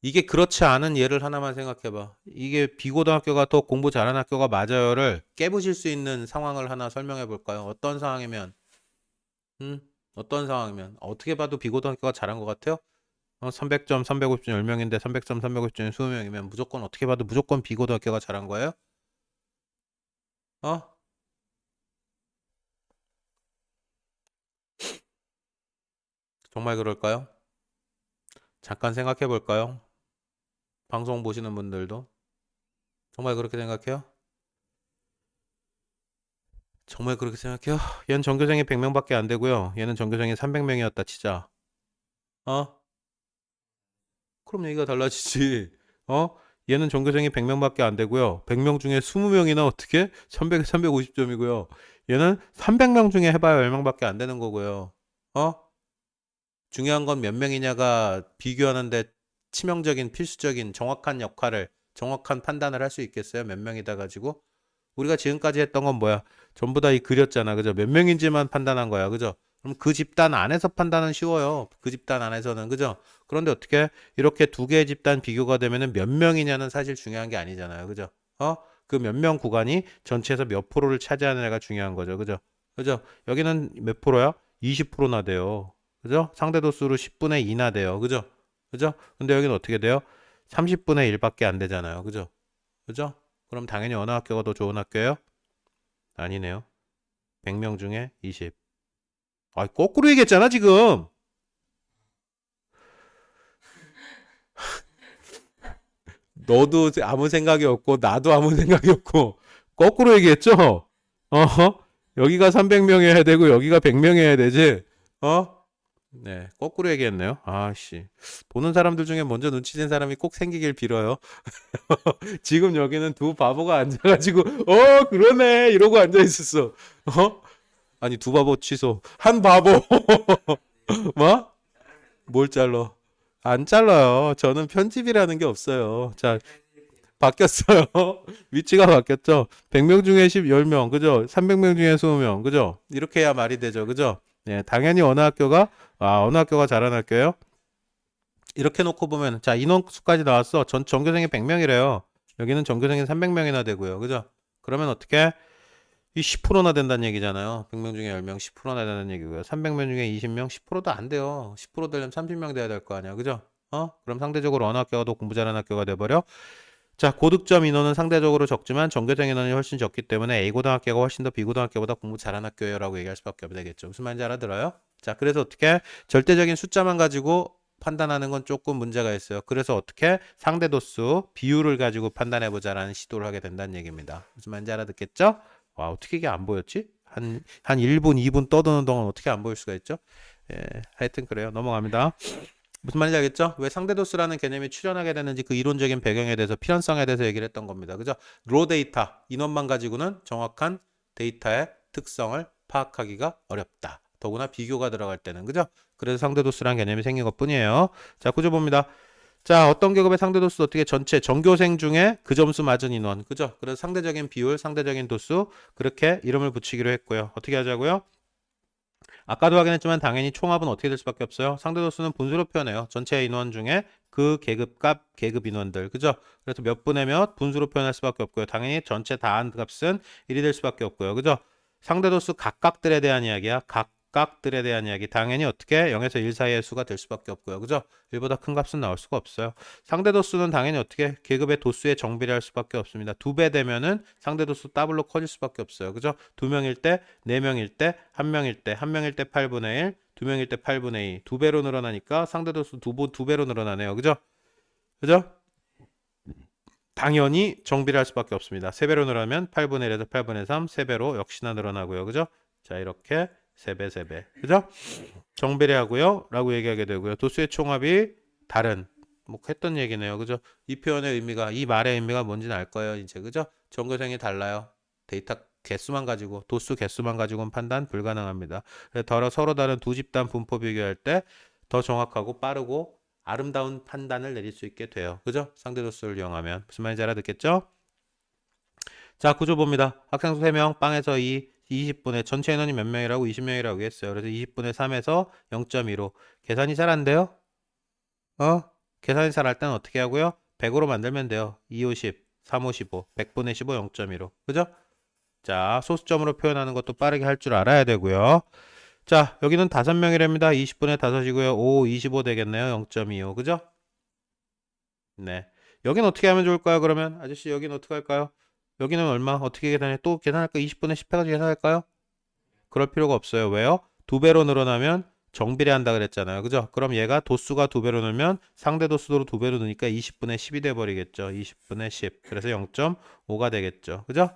이게 그렇지 않은 예를 하나만 생각해봐. 이게 B고등학교가 더 공부 잘하는 학교가 맞아요를 깨부실 수 있는 상황을 하나 설명해 볼까요? 어떤 상황이면, 어떤 상황이면, 어떻게 봐도 B고등학교가 잘한 것 같아요? 300점, 350점 10명인데 300점, 350점 20명이면 무조건 어떻게 봐도 무조건 비고등학교가 잘한 거예요? 어? 정말 그럴까요? 잠깐 생각해 볼까요? 방송 보시는 분들도 정말 그렇게 생각해요? 정말 그렇게 생각해요? 얘는 전교생이 100명밖에 안 되고요. 얘는 전교생이 300명이었다 치자. 어? 그럼 얘기가 달라지지. 어? 얘는 전교생이 100명밖에 안 되고요. 100명 중에 20명이나 어떻게? 1100, 350점이고요. 얘는 300명 중에 해봐야 10명밖에 안 되는 거고요. 어? 중요한 건 몇 명이냐가 비교하는데 치명적인 필수적인 정확한 역할을 정확한 판단을 할 수 있겠어요? 몇 명이다 가지고 우리가 지금까지 했던 건 뭐야? 전부 다 이 그렸잖아. 그죠? 몇 명인지만 판단한 거야. 그죠? 그럼 그 집단 안에서 판단은 쉬워요. 그 집단 안에서는. 그죠? 그런데 어떻게 이렇게 두 개의 집단 비교가 되면은 몇 명이냐는 사실 중요한 게 아니잖아요. 그죠? 어? 그 몇 명 구간이 전체에서 몇 프로를 차지하느냐가 중요한 거죠. 그죠? 그죠? 여기는 몇 프로야? 20%나 돼요. 그죠? 상대 도수로 10분의 2나 돼요. 그죠? 그죠? 근데 여기는 어떻게 돼요? 30분의 1밖에 안 되잖아요. 그죠? 그죠? 그럼 당연히 어느 학교가 더 좋은 학교예요? 아니네요. 100명 중에 20. 아, 거꾸로 얘기했잖아, 지금. 너도 아무 생각이 없고, 나도 아무 생각이 없고, 거꾸로 얘기했죠? 어허? 여기가 300명이어야 되고, 여기가 100명이어야 되지? 어? 네, 거꾸로 얘기했네요. 아씨. 보는 사람들 중에 먼저 눈치챈 사람이 꼭 생기길 빌어요. 지금 여기는 두 바보가 앉아가지고, 그러네! 이러고 앉아있었어. 어? 아니, 두 바보 취소. 한 바보! 뭐? 뭘 잘라? 안 잘라요. 저는 편집이라는 게 없어요. 자, 바뀌었어요. 위치가 바뀌었죠. 100명 중에 10명, 그죠? 300명 중에 20명, 그죠? 이렇게 해야 말이 되죠. 그죠? 네, 당연히 어느 학교가 잘하는 학교예요? 이렇게 놓고 보면, 자, 인원수까지 나왔어. 전교생이 100명이래요. 여기는 전교생이 300명이나 되고요. 그죠? 그러면 어떻게? 이 10%나 된다는 얘기잖아요. 100명 중에 10명 10%나 된다는 얘기고요. 300명 중에 20명 10%도 안 돼요. 10% 되려면 30명 돼야 될 거 아니야. 그죠? 그럼 상대적으로 어느 학교가 더 공부 잘하는 학교가 돼버려? 자, 고득점 인원은 상대적으로 적지만 전교생 인원이 훨씬 적기 때문에 A고등학교가 훨씬 더 B고등학교보다 공부 잘하는 학교예요라고 얘기할 수밖에 없겠죠. 무슨 말인지 알아들어요? 자, 그래서 어떻게 절대적인 숫자만 가지고 판단하는 건 조금 문제가 있어요. 그래서 어떻게 상대 도수 비율을 가지고 판단해 보자라는 시도를 하게 된다는 얘기입니다. 무슨 말인지 알아듣겠죠? 와, 어떻게 이게 안 보였지? 한 1분, 2분 떠드는 동안 어떻게 안 보일 수가 있죠? 예, 하여튼 그래요. 넘어갑니다. 무슨 말인지 알겠죠? 왜 상대도수라는 개념이 출현하게 되는지 그 이론적인 배경에 대해서 필연성에 대해서 얘기를 했던 겁니다. 그죠? 로 데이터, 인원만 가지고는 정확한 데이터의 특성을 파악하기가 어렵다. 더구나 비교가 들어갈 때는. 그죠? 그래서 상대도수라는 개념이 생긴 것 뿐이에요. 자, 구조 봅니다. 자, 어떤 계급의 상대도수 어떻게 전체 전교생 중에 그 점수 맞은 인원. 그죠? 그래서 상대적인 비율, 상대적인 도수 그렇게 이름을 붙이기로 했고요. 어떻게 하자고요? 아까도 확인했지만 당연히 총합은 어떻게 될 수밖에 없어요. 상대도수는 분수로 표현해요. 전체 인원 중에 그 계급값, 계급 인원들. 그죠? 그래서 몇 분의 몇 분수로 표현할 수밖에 없고요. 당연히 전체 다한 값은 1이 될 수밖에 없고요. 그죠? 상대도수 각각들에 대한 이야기야. 각각들에 대한 이야기. 당연히 어떻게 0에서 1 사이의 수가 될 수밖에 없고요. 그죠? 1보다 큰 값은 나올 수가 없어요. 상대도수는 당연히 어떻게 계급의 도수에 정비례할 수밖에 없습니다. 2배 되면은 상대도수 더블로 커질 수밖에 없어요. 그죠? 2명일 때, 4명일 때, 1명일 때, 1명일 때 8분의 1, 2명일 때 8분의 2. 2배로 늘어나니까 상대도수 두 배로 늘어나네요. 그죠? 그죠? 당연히 정비를 할 수밖에 없습니다. 3배로 늘어나면 8분의 1에서 8분의 3, 3배로 역시나 늘어나고요. 그죠? 자, 이렇게 3배, 3배. 그죠? 정비례하고요. 라고 얘기하게 되고요. 도수의 총합이 다른. 뭐 했던 얘기네요. 그죠? 이 표현의 의미가, 이 말의 의미가 뭔지는 알 거예요. 이제. 그죠? 전교생이 달라요. 데이터 개수만 가지고, 도수 개수만 가지고는 판단 불가능합니다. 서로 다른 두 집단 분포 비교할 때 더 정확하고 빠르고 아름다운 판단을 내릴 수 있게 돼요. 그죠? 상대 도수를 이용하면. 무슨 말인지 알아듣겠죠? 자, 구조 봅니다. 학생 수 3명, 빵에서 2, 20분의 전체 인원이 몇 명이라고 20명이라고 했어요. 그래서 20분의 3에서 0.2로. 계산이 잘 안 돼요? 계산이 잘 할 때는 어떻게 하고요? 100으로 만들면 돼요. 2, 50, 3, 55, 100분의 15, 0.2로. 그죠? 자, 소수점으로 표현하는 것도 빠르게 할 줄 알아야 되고요. 자, 여기는 5명이랍니다. 20분의 5이고요. 5, 25 되겠네요. 0.25. 그죠? 네. 여기는 어떻게 하면 좋을까요? 그러면 아저씨 여기는 어떻게 할까요? 여기는 얼마? 어떻게 계산해? 또 계산할까? 20분의 10 해가지고 계산할까요? 그럴 필요가 없어요. 왜요? 2배로 늘어나면 정비례한다 그랬잖아요. 그죠? 그럼 얘가 도수가 2배로 늘면 상대 도수도 2배로 느니까 20분의 10이 돼버리겠죠. 20분의 10. 그래서 0.5가 되겠죠. 그죠?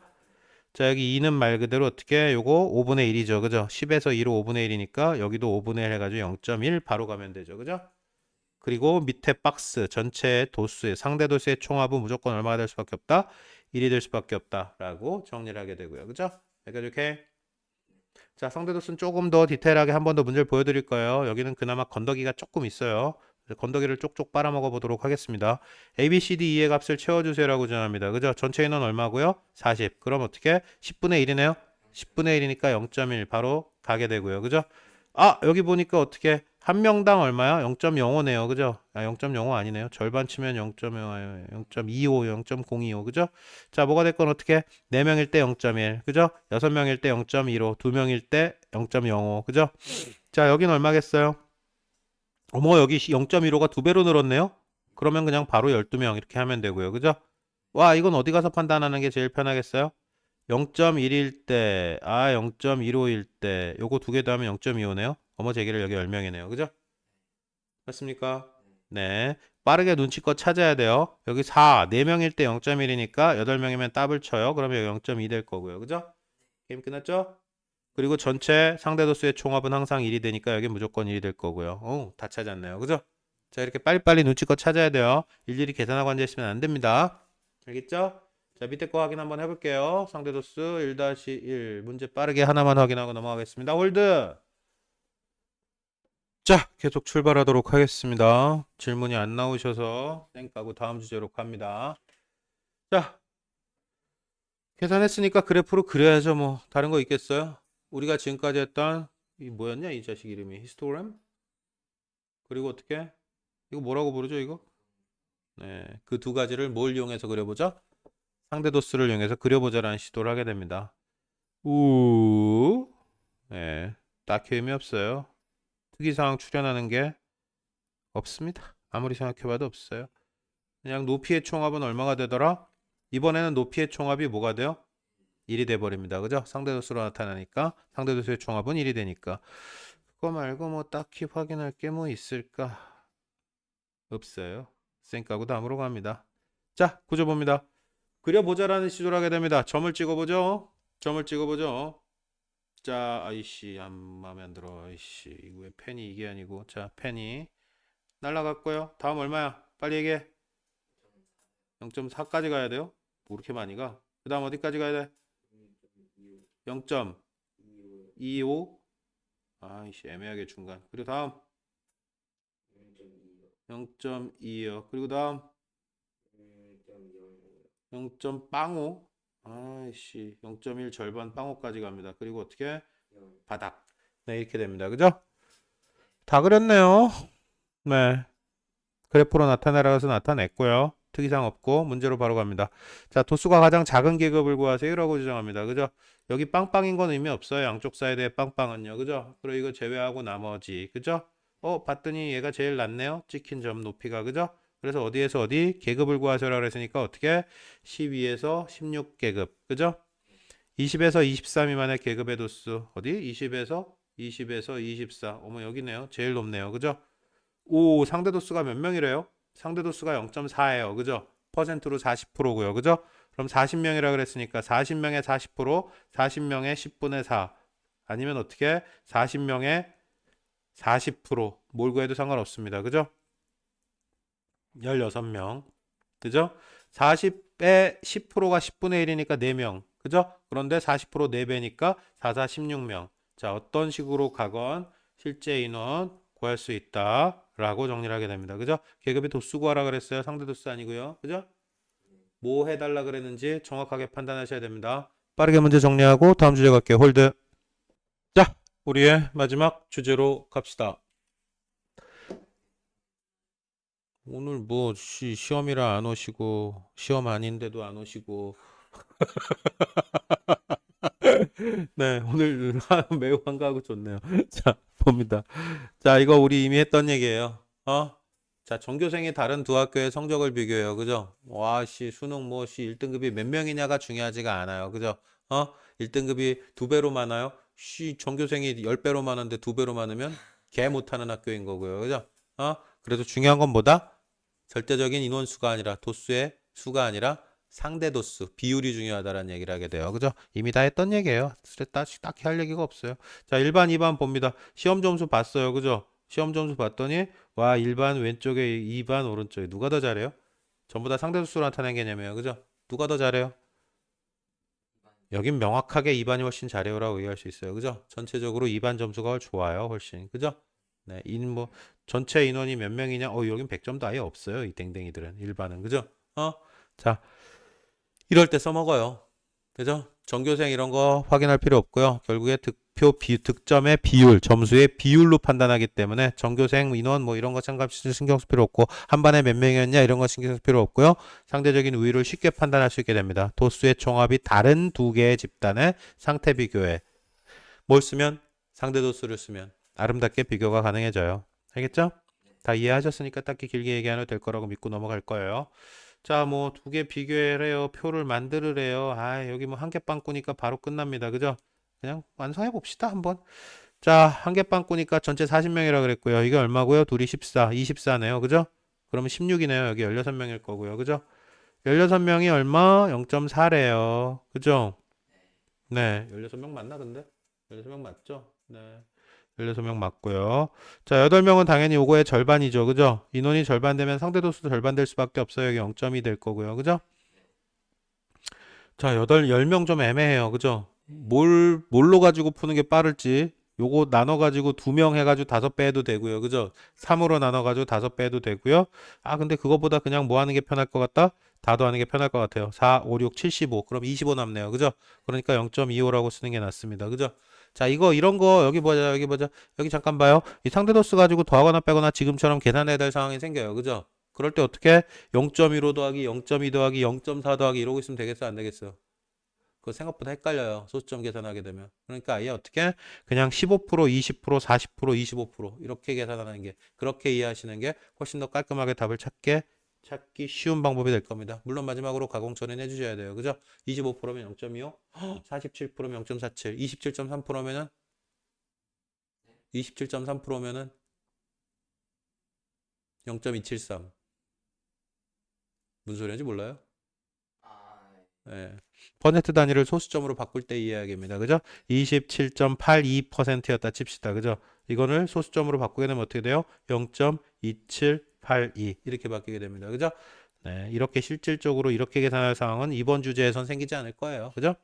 자, 여기 2는 말 그대로 어떻게 요거 5분의 1이죠. 그죠? 10에서 2로 5분의 1이니까 여기도 5분의 1 해가지고 0.1 바로 가면 되죠. 그죠? 그리고 밑에 박스 전체의 도수의 상대 도수의 총합은 무조건 얼마가 될 수밖에 없다? 1이 될 수밖에 없다라고 정리를 하게 되고요. 그죠? 여기까지 오케이? 자, 상대 도수는 조금 더 디테일하게 한 번 더 문제를 보여드릴 거예요. 여기는 그나마 건더기가 조금 있어요. 건더기를 쪽쪽 빨아먹어 보도록 하겠습니다. A, B, C, D, E의 값을 채워주세요라고 전합니다. 그죠? 전체 인원 얼마고요? 40. 그럼 어떻게? 10분의 1이네요. 10분의 1이니까 0.1 바로 가게 되고요. 그죠? 아, 여기 보니까 어떻게 한 명당 얼마야? 0.05네요. 그죠? 아, 0.05 아니네요. 절반 치면 0.05, 0.25, 0.025. 그죠? 자, 뭐가 됐건 어떻게 4명일 때 0.1. 그죠? 6명일 때 0.15, 2명일 때 0.05. 그죠? 자, 여긴 얼마겠어요? 어머, 여기 0.15가 2배로 늘었네요. 그러면 그냥 바로 12명 이렇게 하면 되고요. 그죠? 와, 이건 어디 가서 판단하는 게 제일 편하겠어요? 0.1일 때, 0.15일 때, 요거 두 개 더하면 0.25네요. 어머 제기를 여기 10명이네요. 그죠? 맞습니까? 네. 빠르게 눈치껏 찾아야 돼요. 여기 4, 4명일 때 0.1이니까 8명이면 더블 쳐요. 그러면 여기 0.2 될 거고요. 그죠? 게임 끝났죠? 그리고 전체 상대 도수의 총합은 항상 1이 되니까 여기 무조건 1이 될 거고요. 다 찾았네요. 그죠? 자, 이렇게 빨리빨리 눈치껏 찾아야 돼요. 일일이 계산하고 앉아있으면 안 됩니다. 알겠죠? 자, 밑에 거 확인 한번 해볼게요. 상대 도수 1-1. 문제 빠르게 하나만 확인하고 넘어가겠습니다. 홀드! 자, 계속 출발하도록 하겠습니다. 질문이 안 나오셔서 땡까고 다음 주제로 갑니다. 자, 계산했으니까 그래프로 그려야죠. 뭐 다른 거 있겠어요? 우리가 지금까지 했던 이 뭐였냐? 이 자식 이름이 히스토그램? 그리고 어떻게? 이거 뭐라고 부르죠, 이거? 네, 그 두 가지를 뭘 이용해서 그려보자? 상대 도수를 이용해서 그려보자라는 시도를 하게 됩니다. 네, 딱히 의미 없어요. 특이사항 출현하는 게 없습니다. 아무리 생각해봐도 없어요. 그냥 높이의 총합은 얼마가 되더라? 이번에는 높이의 총합이 뭐가 돼요? 1이 돼버립니다. 그죠? 상대도수로 나타나니까 상대도수의 총합은 1이 되니까 그거 말고 뭐 딱히 확인할 게 뭐 있을까? 없어요. 쌩까고 다음으로 갑니다. 자, 구조 봅니다. 그려보자라는 시도를 하게 됩니다. 점을 찍어보죠. 점을 찍어보죠. 자, 아이씨, 마음에 안 들어. 아이씨, 이거 왜 펜이 이게 아니고. 자, 펜이 날라갔고요. 다음 얼마야? 빨리 얘기해. 0.4까지 가야 돼요? 뭐 이렇게 많이 가? 그 다음 어디까지 가야 돼? 0.25. 아이씨, 애매하게 중간. 그리고 다음 0.2요. 그리고 다음 0.05. 아이씨, 0.1 절반 빵호까지 갑니다. 그리고 어떻게? 바닥. 네, 이렇게 됩니다. 그죠? 다 그렸네요. 네. 그래프로 나타내라 해서 나타냈고요. 특이사항 없고 문제로 바로 갑니다. 자, 도수가 가장 작은 계급을 구하세요라고 주장합니다. 그죠? 여기 빵빵인 건 의미 없어요. 양쪽 사이드의 빵빵은요. 그죠? 그리고 이거 제외하고 나머지. 그죠? 봤더니 얘가 제일 낮네요. 찍힌 점 높이가. 그죠? 그래서 어디에서 어디 계급을 구하세요라고 했으니까 어떻게? 12에서 16계급. 그죠? 20에서 23 미만의 계급의 도수. 어디? 20에서 24. 어머, 여기네요. 제일 높네요. 그죠? 오, 상대 도수가 몇 명이래요? 상대 도수가 0.4예요. 그죠? 퍼센트로 40%고요. 그죠? 그럼 40명이라 그랬으니까 40명의 40%, 40명의 10분의 4. 아니면 어떻게? 40명의 40%. 뭘 구해도 상관없습니다. 그죠? 16명. 그죠? 40의 10%가 10분의 1이니까 4명. 그죠? 그런데 40% 4배니까 4, 4, 16명. 자, 어떤 식으로 가건 실제 인원 구할 수 있다라고 정리를 하게 됩니다. 그죠? 계급의 도수 구하라 그랬어요. 상대 도수 아니고요. 그죠? 뭐 해달라 그랬는지 정확하게 판단하셔야 됩니다. 빠르게 문제 정리하고 다음 주제 갈게요. 홀드. 자, 우리의 마지막 주제로 갑시다. 오늘 뭐 시험이라 안 오시고 시험 아닌데도 안 오시고 네, 오늘 매우 한가하고 좋네요. 자, 봅니다. 자, 이거 우리 이미 했던 얘기예요. 자, 전교생이 다른 두 학교의 성적을 비교해요. 그죠? 와, 씨, 수능 뭐, 씨, 1등급이 몇 명이냐가 중요하지가 않아요. 그죠? 1등급이 두 배로 많아요? 씨, 전교생이 10배로 많은데 두 배로 많으면 개 못하는 학교인 거고요. 그죠? 그래도 중요한 건 뭐다? 절대적인 인원수가 아니라 도수의 수가 아니라 상대 도수, 비율이 중요하다라는 얘기를 하게 돼요. 그죠? 이미 다 했던 얘기예요. 딱히 할 얘기가 없어요. 자, 1반, 2반 봅니다. 시험 점수 봤어요. 그죠? 시험 점수 봤더니 와, 1반 왼쪽에 2반 오른쪽에 누가 더 잘해요? 전부 다 상대 도수로 나타낸 개념이에요. 그죠? 누가 더 잘해요? 여긴 명확하게 2반이 훨씬 잘해요라고 얘기할 수 있어요. 그죠? 전체적으로 2반 점수가 좋아요. 훨씬. 그죠? 네, 뭐 전체 인원이 몇 명이냐? 여긴 100점도 아예 없어요. 이 땡땡이들은. 1반은. 그죠? 자, 이럴 때 써먹어요. 그죠? 전교생 이런 거 확인할 필요 없고요. 결국에 득점의 비율, 점수의 비율로 판단하기 때문에 전교생 인원 뭐 이런 거 신경 쓸 필요 없고 한 반에 몇 명이었냐 이런 거 신경 쓸 필요 없고요. 상대적인 우위를 쉽게 판단할 수 있게 됩니다. 도수의 총합이 다른 두 개의 집단의 상태 비교에 뭘 쓰면 상대 도수를 쓰면 아름답게 비교가 가능해져요. 알겠죠? 다 이해하셨으니까 딱히 길게 얘기 안 해도 될 거라고 믿고 넘어갈 거예요. 자, 뭐 두 개 비교해래요. 표를 만들으래요. 여기 뭐 한 개 빵꾸니까 바로 끝납니다. 그죠? 그냥 완성해 봅시다, 한번. 자, 한 개 빵꾸니까 전체 40명이라 그랬고요. 이게 얼마고요? 둘이 14, 24네요. 그죠? 그러면 16이네요. 여기 16명일 거고요. 그죠? 16명이 얼마? 0.4래요. 그죠? 네, 16명 맞나 근데? 16명 맞죠? 네. 16명 맞고요. 자, 8명은 당연히 요거의 절반이죠. 그죠? 인원이 절반 되면 상대 도수도 절반 될 수밖에 없어요. 여기 0점이 될 거고요. 그죠? 자, 10명 좀 애매해요. 그죠? 뭘로 가지고 푸는 게 빠를지. 요거 나눠가지고 2명 해가지고 5배 해도 되고요. 그죠? 3으로 나눠가지고 5배 해도 되고요. 근데 그거보다 그냥 뭐 하는 게 편할 것 같다? 다도 하는 게 편할 것 같아요. 4, 5, 6, 75. 그럼 25 남네요. 그죠? 그러니까 0.25라고 쓰는 게 낫습니다. 그죠? 자, 이런 거, 여기 보자, 여기 보자. 여기 잠깐 봐요. 이 상대 도수 가지고 더하거나 빼거나 지금처럼 계산해야 될 상황이 생겨요. 그죠? 그럴 때 어떻게? 0.15 더하기, 0.2 더하기, 0.4 더하기 이러고 있으면 되겠어? 안 되겠어? 그거 생각보다 헷갈려요. 소수점 계산하게 되면. 그러니까 아예 어떻게? 그냥 15%, 20%, 40%, 25% 이렇게 계산하는 게, 그렇게 이해하시는 게 훨씬 더 깔끔하게 답을 찾기 쉬운 방법이 될 겁니다. 물론 마지막으로 가공 처리해 주셔야 돼요. 그죠? 25%면 0.25, 47%면 0.47, 27.3%면은 27.3%면은 0.273. 무슨 소리인지 몰라요? 예. 퍼센트 단위를 소수점으로 바꿀 때 이해하기입니다. 그죠? 27.82%였다 칩시다. 그죠? 이거를 소수점으로 바꾸게 되면 어떻게 돼요? 0.2782 이렇게 바뀌게 됩니다. 그죠? 네, 이렇게 실질적으로 이렇게 계산할 상황은 이번 주제에선 생기지 않을 거예요. 그죠?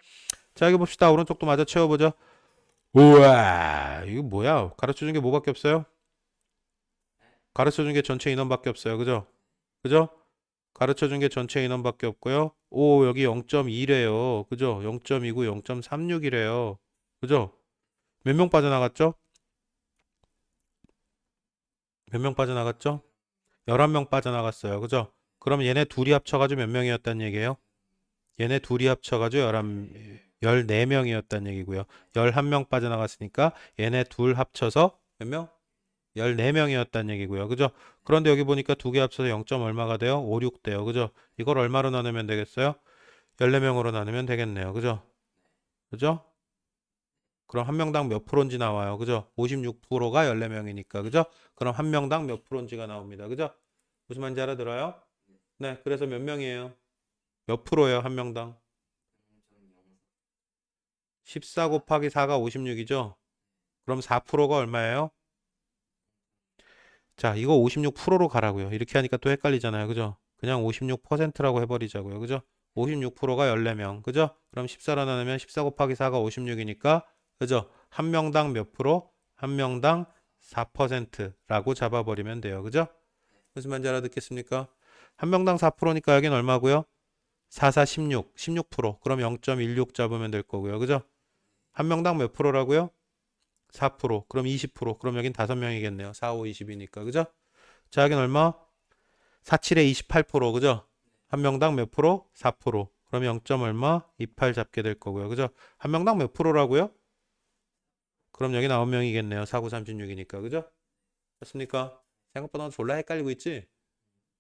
자, 여기 봅시다. 오른쪽도 마저 채워보죠. 우와, 이거 뭐야? 가르쳐준 게 뭐밖에 없어요? 가르쳐준 게 전체 인원밖에 없어요. 그죠? 그죠? 가르쳐준 게 전체 인원밖에 없고요. 여기 0.2래요. 그죠? 0.2고 0.36이래요. 그죠? 몇 명 빠져나갔죠? 몇 명 빠져나갔죠? 11명 빠져나갔어요. 그죠? 그럼 얘네 둘이 합쳐가지고 몇 명이었단 얘기예요? 얘네 둘이 합쳐가지고 14명이었단 얘기고요. 11명 빠져나갔으니까 얘네 둘 합쳐서 몇 명? 14명이었단 얘기고요. 그죠? 그런데 여기 보니까 두 개 합쳐서 0. 얼마가 돼요? 56 돼요. 그죠? 이걸 얼마로 나누면 되겠어요? 14명으로 나누면 되겠네요. 그죠? 그죠? 그럼 한 명당 몇 프로인지 나와요. 그죠? 56%가 14명이니까. 그죠? 그럼 한 명당 몇 프로인지가 나옵니다. 그죠? 무슨 말인지 알아들어요? 네. 그래서 몇 명이에요? 몇 프로예요? 한 명당? 14 곱하기 4가 56이죠? 그럼 4%가 얼마예요? 자, 이거 56%로 가라고요. 이렇게 하니까 또 헷갈리잖아요. 그죠? 그냥 56%라고 해버리자고요. 그죠? 56%가 14명. 그죠? 그럼 14로 나누면 14 곱하기 4가 56이니까, 그죠? 한 명당 몇 프로? 한 명당 4%라고 잡아버리면 돼요. 그죠? 무슨 말인지 알아듣겠습니까? 한 명당 4%니까 여긴 얼마고요? 4, 4, 16. 16%. 그럼 0.16 잡으면 될 거고요. 그죠? 한 명당 몇 프로라고요? 4%. 그럼 20%. 그럼 여긴 5명이겠네요. 4, 5, 20이니까. 그죠? 자, 여긴 얼마? 4, 7에 28%. 그죠? 한 명당 몇 프로? 4%. 그럼 0. 얼마? 28 잡게 될 거고요. 그죠? 한 명당 몇 프로라고요? 그럼 여기 9명이겠네요. 4, 9, 36이니까. 그죠? 맞습니까? 생각보다 졸라 헷갈리고 있지?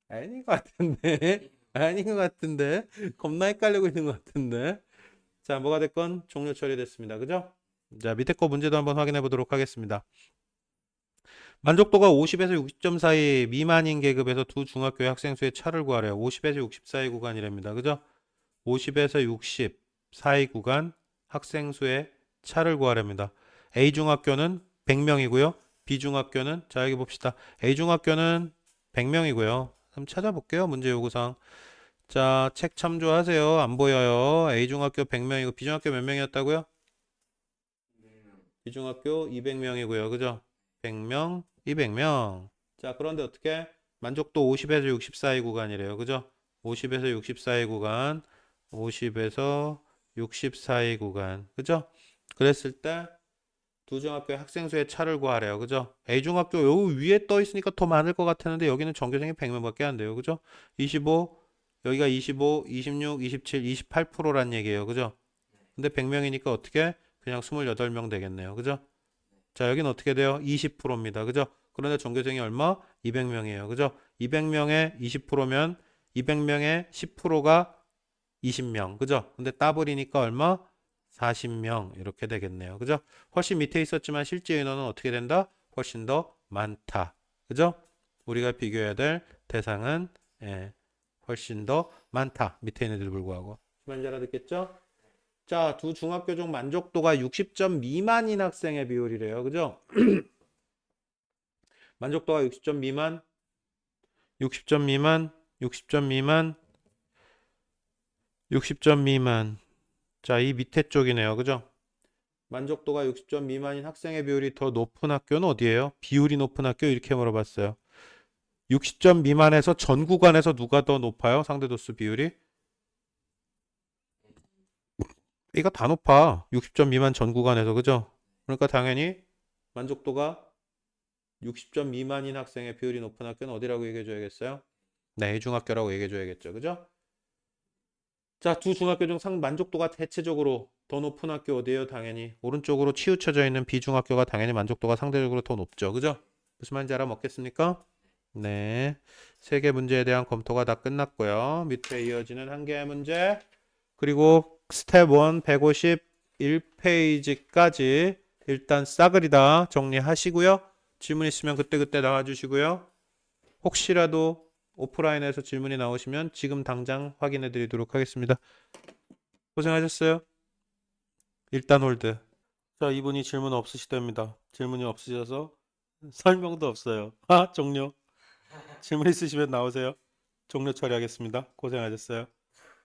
아닌 것 같은데. 아닌 것 같은데. 겁나 헷갈리고 있는 것 같은데. 자, 뭐가 됐건 종료 처리됐습니다. 그죠? 자, 밑에 거 문제도 한번 확인해 보도록 하겠습니다. 만족도가 50에서 60점 사이 미만인 계급에서 두 중학교의 학생 수의 차를 구하래요. 50에서 60 사이 구간이랍니다. 그죠? 50에서 60 사이 구간 학생 수의 차를 구하랍니다. A 중학교는 100명이고요. B 중학교는 자 여기 봅시다. A 중학교는 100명이고요. 한번 찾아볼게요. 문제 요구사항. 자, 책 참조하세요. 안 보여요. A 중학교 100명이고 B 중학교 몇 명이었다고요? B 중학교 200명이고요. 그죠? 100명, 200명. 자, 그런데 어떻게? 만족도 50에서 60 사이 구간이래요. 그죠? 50에서 60 사이 구간, 50에서 60 사이 구간. 그죠? 그랬을 때 두 중학교의 학생 수의 차를 구하래요. 그죠? A 중학교 여기 위에 떠 있으니까 더 많을 것 같았는데 여기는 전교생이 100명밖에 안 돼요. 그죠? 25, 여기가 25, 26, 27, 28%란 얘기예요. 그죠? 근데 100명이니까 어떻게? 그냥 28명 되겠네요. 그죠? 자, 여기는 어떻게 돼요? 20%입니다. 그죠? 그런데 전교생이 얼마? 200명이에요. 그죠? 200명에 20%면 200명에 10%가 20명. 그죠? 근데 더블이니까 얼마? 40명. 이렇게 되겠네요. 그죠? 훨씬 밑에 있었지만 실제 인원은 어떻게 된다? 훨씬 더 많다. 그죠? 우리가 비교해야 될 대상은 훨씬 더 많다. 밑에 있는 애들 불구하고. 잘 알아듣겠죠? 자, 두 중학교 중 만족도가 60점 미만인 학생의 비율이래요. 그죠? 만족도가 60점 미만, 60점 미만, 60점 미만, 60점 미만. 자, 이 밑에 쪽이네요. 그죠? 만족도가 60점 미만인 학생의 비율이 더 높은 학교는 어디예요? 비율이 높은 학교 이렇게 물어봤어요. 60점 미만에서 전 구간에서 누가 더 높아요? 상대도수 비율이? 이거 다 높아. 60점 미만 전 구간에서. 그죠? 그러니까 당연히 만족도가 60점 미만인 학생의 비율이 높은 학교는 어디라고 얘기해 줘야겠어요? 네, 중학교라고 얘기해 줘야겠죠. 그죠? 자, 두 중학교 중 상 만족도가 대체적으로 더 높은 학교 어디예요? 당연히 오른쪽으로 치우쳐져 있는 B중학교가 당연히 만족도가 상대적으로 더 높죠. 그죠? 무슨 말인지 알아먹겠습니까? 네. 세 개 문제에 대한 검토가 다 끝났고요. 밑에 이어지는 한 개의 문제 그리고 스텝 1 151페이지까지 일단 싸그리 다 정리하시고요. 질문 있으면 그때그때 나와주시고요. 혹시라도 오프라인에서 질문이 나오시면 지금 당장 확인해 드리도록 하겠습니다. 고생하셨어요. 일단 홀드. 자, 이분이 질문 없으시답니다. 질문이 없으셔서 설명도 없어요. 종료. 질문 있으시면 나오세요. 종료 처리하겠습니다. 고생하셨어요.